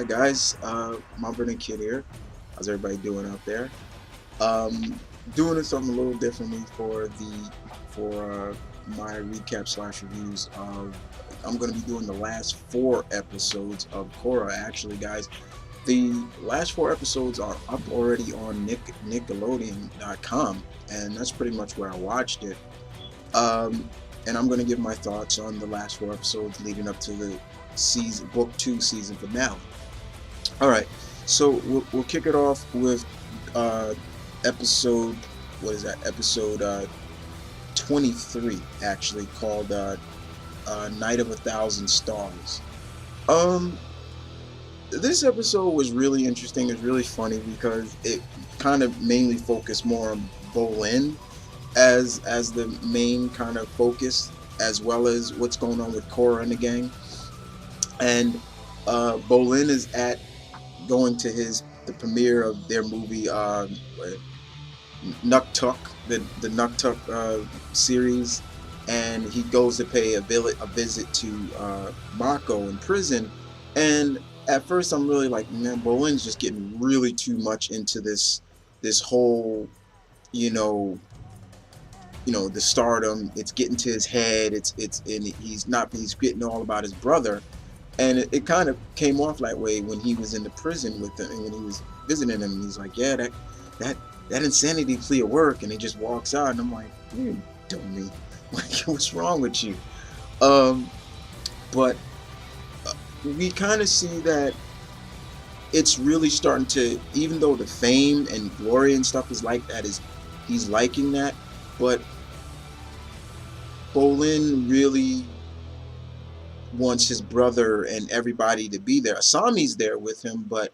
Hi guys, Mumford Kid here. How's everybody doing out there? Um, Doing something a little differently for my recap slash reviews of. I'm going to be doing the last four episodes of Korra. Actually, guys, the last four episodes are up already on Nickelodeon.com, and that's pretty much where I watched it. Um, and I'm going to give my thoughts on the last four episodes leading up to the season book two season finale. All right, so we'll kick it off with uh, episode. What is that? Episode 23, actually, called "Night of a Thousand Stars." Um, this episode was really interesting. It's really funny because it kind of mainly focused more on Bolin as the main kind of focus, as well as what's going on with Korra and the gang. And Bolin is at going to his the premiere of their movie Nuktuk, the Nuktuk series, and he goes to pay a visit to Mako in prison. And at first, I'm really like, man, Bolin's just getting really too much into this whole, you know, the stardom. It's getting to his head. And he's getting all about his brother, and it kind of came off that way when he was in the prison with him, and when he was visiting him. He's like, yeah, that that insanity plea of work, and he just walks out, and I'm like, you dummy, like, what's wrong with you? Um, but we kind of see that it's really starting to, even though the fame and glory and stuff is like that, is he's liking that, but Bolin really wants his brother and everybody to be there. Asami's there with him, but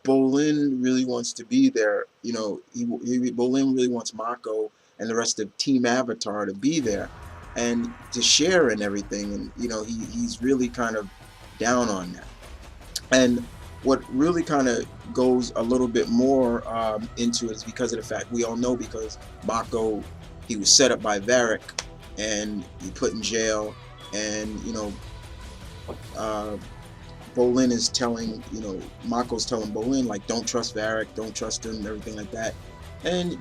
Bolin really wants to be there. Bolin really wants Mako and the rest of Team Avatar to be there and to share and everything. And he's really kind of down on that. And what really kind of goes a little bit more into it is because of the fact we all know, because Mako, he was set up by Varric and he put in jail, and uh, Bolin is telling, Mako's telling Bolin, like, don't trust Varric, don't trust him, everything like that. And,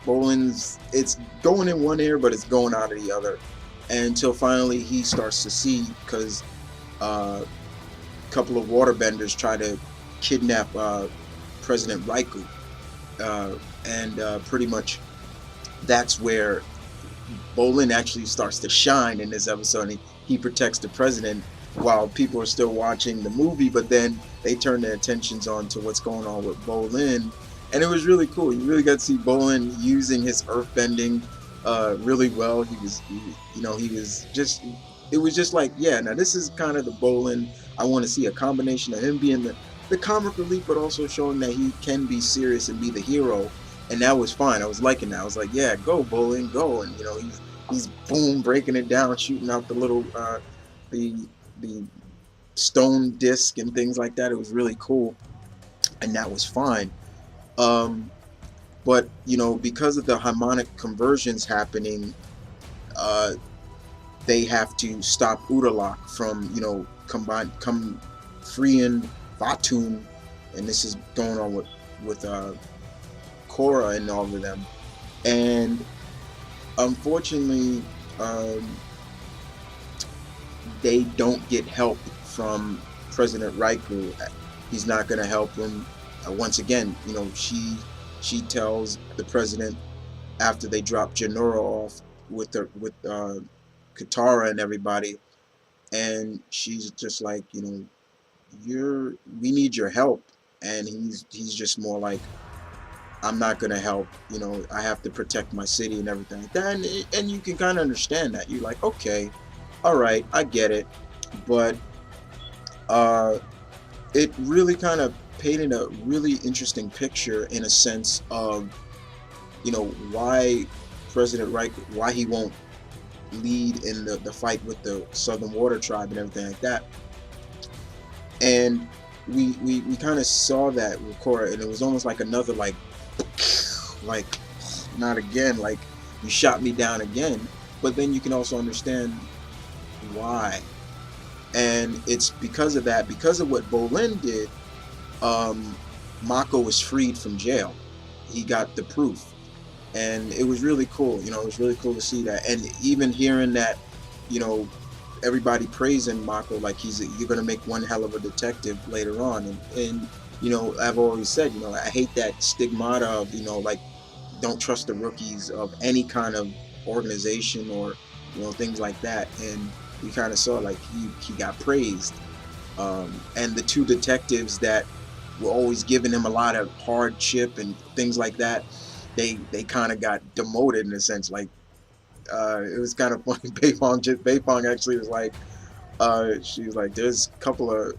Bolin's, it's going in one ear, but it's going out of the other. And until finally he starts to see, because a couple of waterbenders try to kidnap President Raikou. And pretty much that's where Bolin actually starts to shine in this episode. And he protects the president while people are still watching the movie, but then they turn their attentions on to what's going on with Bolin. And it was really cool. You really got to see Bolin using his earthbending really well. It was just like, yeah, now this is kind of the Bolin I want to see, a combination of him being the comic relief, but also showing that he can be serious and be the hero. And that was fine. I was liking that. I was like, yeah, go Bolin, go. And he's boom, breaking it down, shooting out the little the the stone disc and things like that. It was really cool, and that was fine. Um, but because of the harmonic conversions happening, uh, they have to stop Udalak from come freeing Batum, and this is going on with Korra and all of them. And unfortunately, they don't get help from President Raikou. He's not going to help them. Once again, she tells the president, after they drop Janora off with Katara and everybody, and she's just like, we need your help. And he's just more like, I'm not going to help. I have to protect my city and everything like that. And you can kind of understand that. You're like, okay, all right, I get it. But it really kind of painted a really interesting picture, in a sense of, why President Reich, why he won't lead in the fight with the Southern Water Tribe and everything like that. And we kind of saw that with Korra, and it was almost like another like not again, like, you shot me down again. But then you can also understand why. And it's because of that, because of what Bolin did, um, Mako was freed from jail. He got the proof, and it was really cool. It was really cool to see that, and even hearing that, you know, everybody praising Mako like you're gonna make one hell of a detective later on, and I've always said, I hate that stigmata of like don't trust the rookies of any kind of organization or things like that, and we kind of saw like he got praised, and the two detectives that were always giving him a lot of hardship and things like that, they kind of got demoted in a sense. Like it was kind of funny. Beifong actually was like, she was like, there's a couple of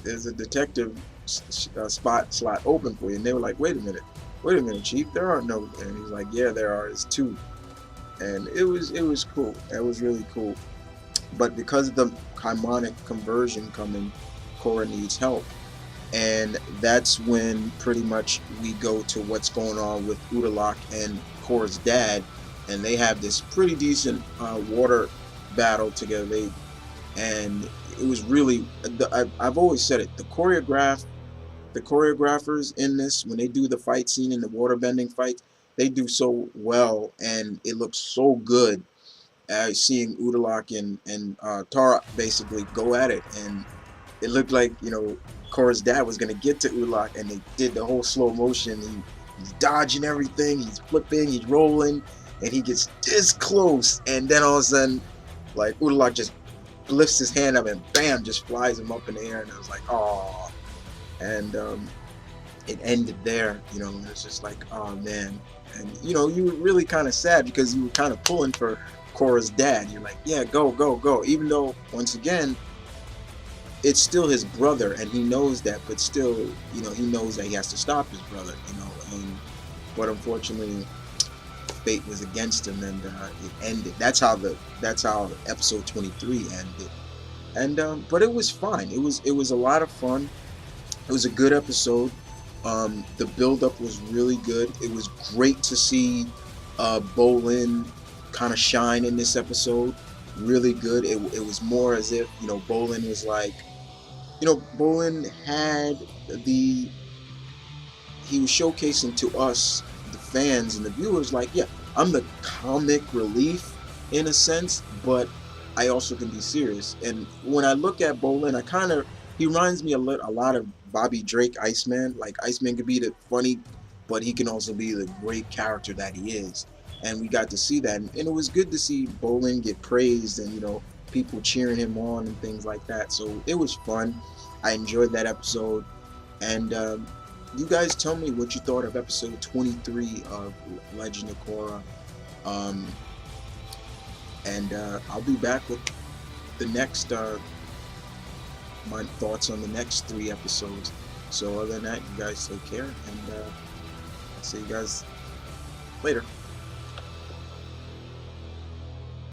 there's a detective spot slot open for you, and they were like, wait a minute, chief, there are no, and he's like, yeah, there are, it's two, and it was cool. It was really cool. But because of the harmonic conversion coming, Korra needs help. And that's when pretty much we go to what's going on with Udalak and Korra's dad. And they have this pretty decent water battle together. And it was really, I've always said it, the choreographers in this, when they do the fight scene in the water bending fight, they do so well, and it looks so good, seeing Udalak and Tara basically go at it, and it looked like Korra's dad was gonna get to Udalak, and they did the whole slow motion. He's dodging everything, he's flipping, he's rolling, and he gets this close, and then all of a sudden, like Udalak just lifts his hand up and bam, just flies him up in the air, and I was like, oh, and it ended there. And it's just like, oh man, and you were really kind of sad because you were kind of pulling for Korra's dad. You're like, yeah, go, go, go. Even though, once again, it's still his brother, and he knows that, but still, he knows that he has to stop his brother, but unfortunately, fate was against him, and it ended. That's how episode 23 ended, and but it was fine. It was a lot of fun. It was a good episode. The build up was really good. It was great to see Bolin kind of shine in this episode. Really good. It was more as if Bolin was like, Bolin had the he was showcasing to us, the fans and the viewers, like, yeah, I'm the comic relief in a sense, but I also can be serious. And when I look at Bolin, he reminds me a lot of Bobby Drake, Iceman. Like Iceman could be the funny, but he can also be the great character that he is. And we got to see that, and it was good to see Bolin get praised, and people cheering him on and things like that. So it was fun. I enjoyed that episode, and you guys tell me what you thought of episode 23 of Legend of Korra. Um, and I'll be back with the next my thoughts on the next 3 episodes. So other than that, you guys take care, and I'll see you guys later.